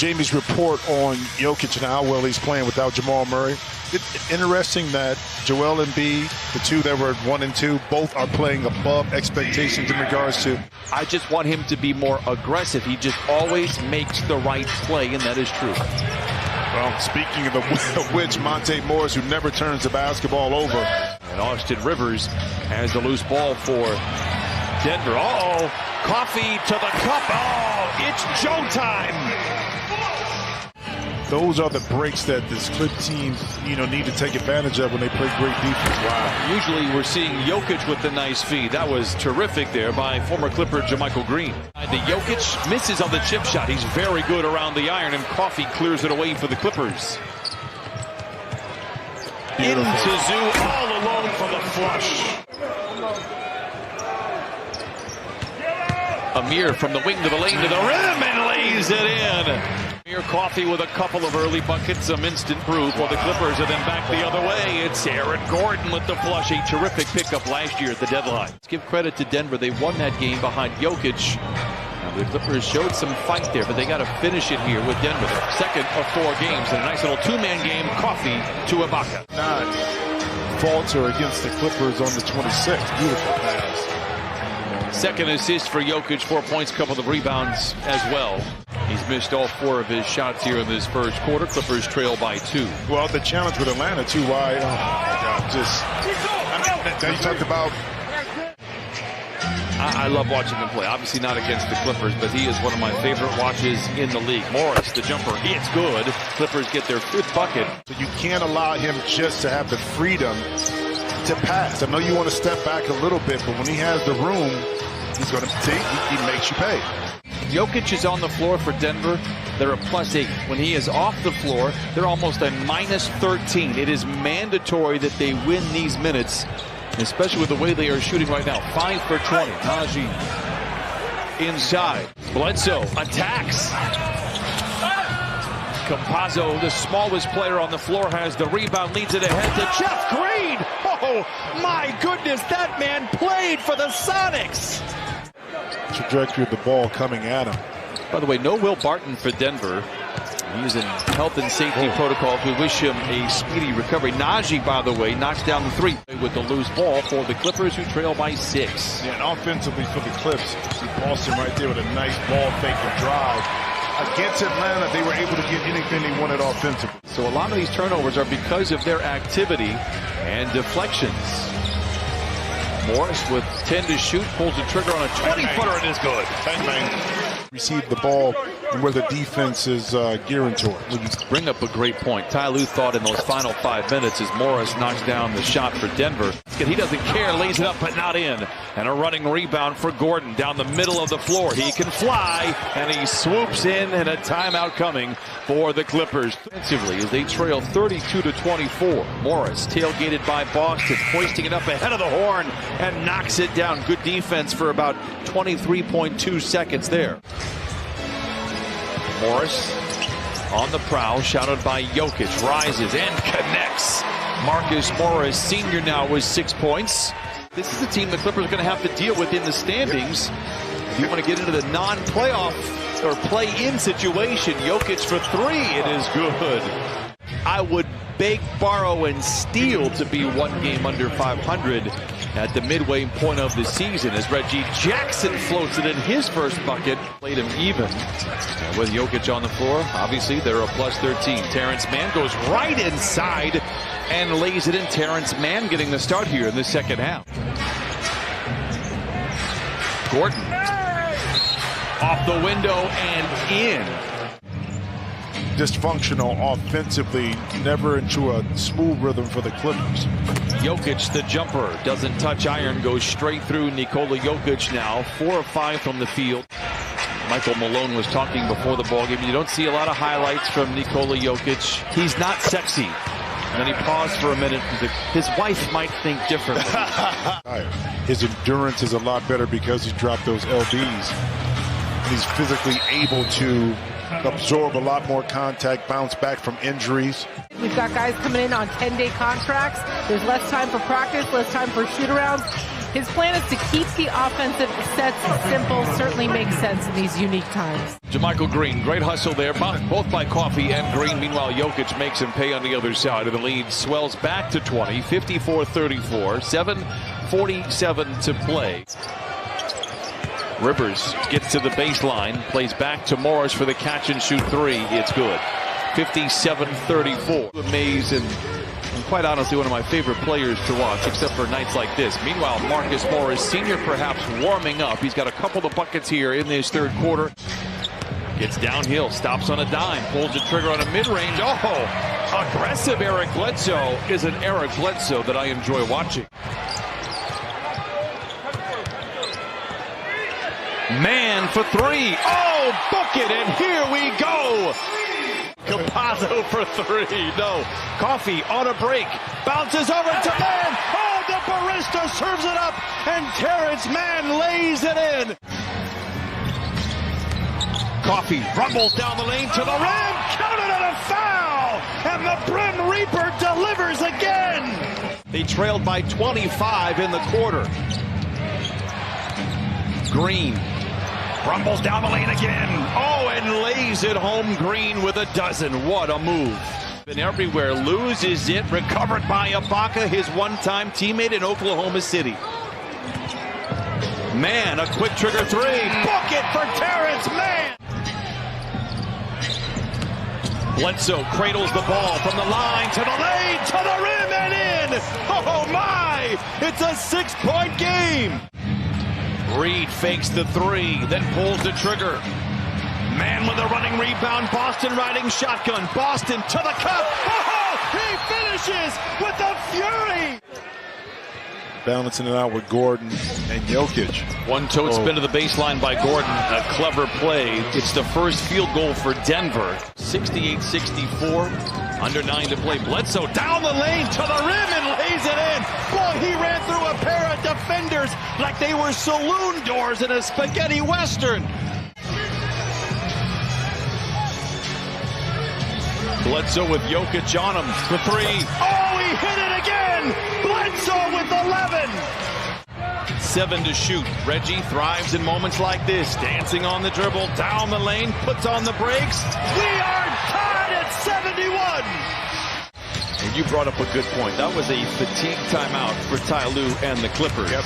Jamie's report on Jokic and how well he's playing without Jamal Murray. It's interesting that Joel Embiid, the two that were 1 and 2, both are playing above expectations in regards to. I just want him to be more aggressive. He just always makes the right play, and that is true. Well, speaking of which, Monte Morris, who never turns the basketball over. And Austin Rivers has the loose ball for Denver. Uh-oh, Coffee to the cup. Oh, it's showtime. Those are the breaks that this Clip team, need to take advantage of when they play great defense. Wow. Usually we're seeing Jokic with the nice feed. That was terrific there by former Clipper JaMychal Green. The Jokic misses on the chip shot. He's very good around the iron, and Coffee clears it away for the Clippers. Beautiful. Into Zoo all alone for the flush. Amir from the wing to the lane to the rim and lays it in. Amir Coffee with a couple of early buckets, some instant proof. While the Clippers are then back the other way. It's Aaron Gordon with the flush. A terrific pickup last year at the deadline. Let's give credit to Denver. They won that game behind Jokic. Now the Clippers showed some fight there, but they got to finish it here with Denver. Their second of 4 games and a nice little 2-man game. Coffee to Ibaka. Falter against the Clippers on the 26th. Beautiful pass. Second assist for Jokic, 4 points, couple of rebounds as well. He's missed all 4 of his shots here in this first quarter. Clippers trail by 2. Well, the challenge with Atlanta, too, why? Oh, my God, you talked about. I love watching him play. Obviously not against the Clippers, but he is one of my favorite watches in the league. Morris, the jumper, it's good. Clippers get their 5th bucket. So you can't allow him just to have the freedom to pass. I know you want to step back a little bit, but when he has the room, he's going to take. He makes you pay. Jokic is on the floor for Denver. They're a +8. When he is off the floor, they're almost a -13. It is mandatory that they win these minutes, especially with the way they are shooting right now. 5 for 20. Najee inside. Bledsoe attacks. Campazzo, the smallest player on the floor, has the rebound, leads it ahead to Jeff Green. Oh, my goodness, that man played for the Sonics. Trajectory of the ball coming at him. By the way, no Will Barton for Denver. He's in health and safety protocols. We wish him a speedy recovery. Najee, by the way, knocks down the 3 with the loose ball for the Clippers, who trail by 6. Yeah, and offensively for the Clips, see Boston right there with a nice ball fake and drive. Against Atlanta, they were able to get anything they wanted offensively. So a lot of these turnovers are because of their activity and deflections. Morris with 10 to shoot, pulls the trigger on a 20-footer, and is good. Receive the ball and where the defense is gearing toward. You bring up a great point. Ty Lue thought in those final 5 minutes as Morris knocks down the shot for Denver. He doesn't care, lays it up, but not in. And a running rebound for Gordon down the middle of the floor. He can fly, and he swoops in, and a timeout coming for the Clippers. Defensively, as they trail 32-24. Morris, tailgated by Boston, hoisting it up ahead of the horn, and knocks it down. Good defense for about 23.2 seconds there. Morris on the prowl, shouted by Jokic, rises and connects. Marcus Morris, senior, now with 6 points. This is the team the Clippers are going to have to deal with in the standings. If you want to get into the non-playoff or play-in situation, Jokic for 3, it is good. I would beg, borrow, and steal to be 1 game under 500 at the midway point of the season as Reggie Jackson floats it in his first bucket. Played him even. With Jokic on the floor, obviously they're a +13. Terrence Mann goes right inside and lays it in. Terrence Mann getting the start here in the second half. Gordon off the window and in. Dysfunctional offensively, never into a smooth rhythm for the Clippers. Jokic, the jumper, doesn't touch iron, goes straight through. Nikola Jokic now 4 of 5 from the field. Michael Malone was talking before the ballgame. You don't see a lot of highlights from Nikola Jokic. He's not sexy. And then he paused for a minute. His wife might think differently. His endurance is a lot better because he dropped those LBs. He's physically able to absorb a lot more contact, bounce back from injuries. We've got guys coming in on 10-day contracts. There's less time for practice, less time for shoot-arounds. His plan is to keep the offensive sets simple. Certainly makes sense in these unique times. JaMychal Green, great hustle there, both by Coffey and Green. Meanwhile, Jokic makes him pay on the other side, and the lead swells back to 20, 54-34, 7:47 to play. Rivers gets to the baseline, plays back to Morris for the catch-and-shoot three. It's good. 57-34. Amazing. And quite honestly, one of my favorite players to watch, except for nights like this. Meanwhile, Marcus Morris, senior, perhaps warming up. He's got a couple of buckets here in this third quarter. Gets downhill, stops on a dime, pulls the trigger on a mid-range. Oh, aggressive Eric Bledsoe is an Eric Bledsoe that I enjoy watching. Man for three. Oh, bucket, and here we go. Capazzo for three. No. Coffey on a break. Bounces over to Mann. Oh, the barista serves it up, and Terrence Mann lays it in. Coffey rumbles down the lane to the rim. Counted on a foul, and the Brim Reaper delivers again. They trailed by 25 in the quarter. Green rumbles down the lane again. Oh, and lays it home. Green with a dozen. What a move. Been everywhere. Loses it. Recovered by Ibaka, his one-time teammate in Oklahoma City. Mann, a quick trigger three. Bucket for Terrence Mann. Bledsoe cradles the ball from the line to the lane, to the rim and in. Oh, my. It's a 6-point game. Reed fakes the three, then pulls the trigger. Mann with a running rebound. Boston riding shotgun. Boston to the cup. Oh, he finishes with the fury. Balancing it out with Gordon and Jokic. One-toed spin to the baseline by Gordon. A clever play. It's the first field goal for Denver. 68-64. Under 9 to play. Bledsoe down the lane to the rim and lays it in. Boy, he ran through a pair of defenders like they were saloon doors in a spaghetti western. Bledsoe with Jokic on him for three. Oh, he hit it again. Bledsoe with 11. 7 to shoot. Reggie thrives in moments like this. Dancing on the dribble, down the lane, puts on the brakes. We are tied at 71. And you brought up a good point. That was a fatigue timeout for Ty Lue and the Clippers. Yep.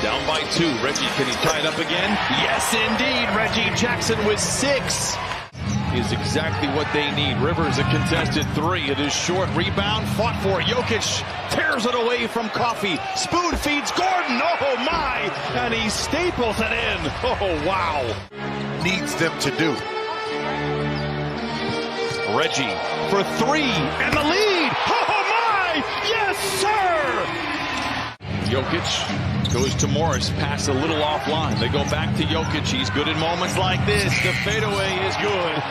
Down by 2. Reggie, can he tie it up again? Yes, indeed. Reggie Jackson with 6. Is exactly what they need. Rivers a contested three. It is short. Rebound fought for. Jokic tears it away from Coffey. Spoon feeds Gordon. Oh my! And he staples it in. Oh wow! Needs them to do. Reggie for three and the lead. Oh my! Yes, sir! Jokic goes to Morris, pass a little offline. They go back to Jokic. He's good in moments like this. The fadeaway is good.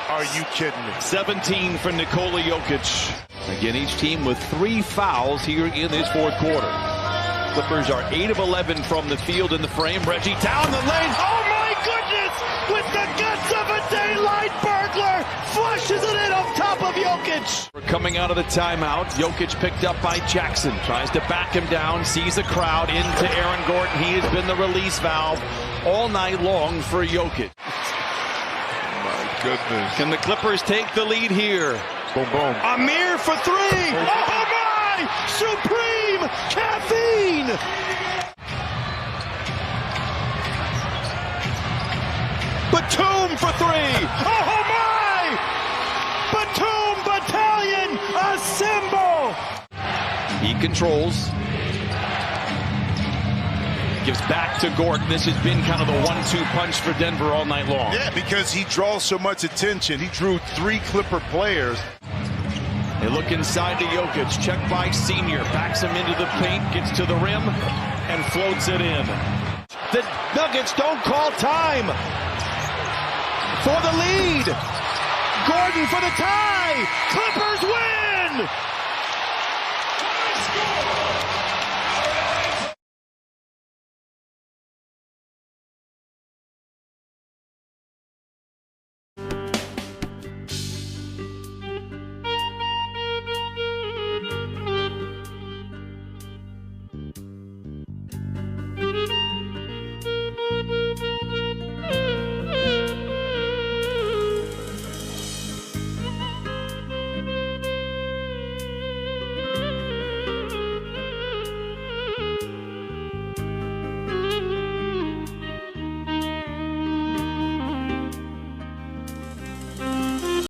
Are you kidding me? 17 for Nikola Jokic. Again, each team with 3 fouls here in this fourth quarter. Clippers are 8 of 11 from the field in the frame. Reggie down the lane. Oh my goodness! With the guts of a daylight burglar, flushes it in on top of Jokic. We're coming out of the timeout. Jokic picked up by Jackson. Tries to back him down. Sees a crowd into Aaron Gordon. He has been the release valve all night long for Jokic. My goodness. Can the Clippers take the lead here? Boom, boom. Amir for three. Oh my! Supreme caffeine! Batum for three. Oh my! Batum Battalion assemble! He controls. Gives back to Gordon. This has been kind of the 1-2 punch for Denver all night long. Yeah, because he draws so much attention. He drew 3 Clipper players. They look inside to Jokic. Check by Senior. Backs him into the paint. Gets to the rim and floats it in. The Nuggets don't call time for the lead. Gordon for the tie. Clippers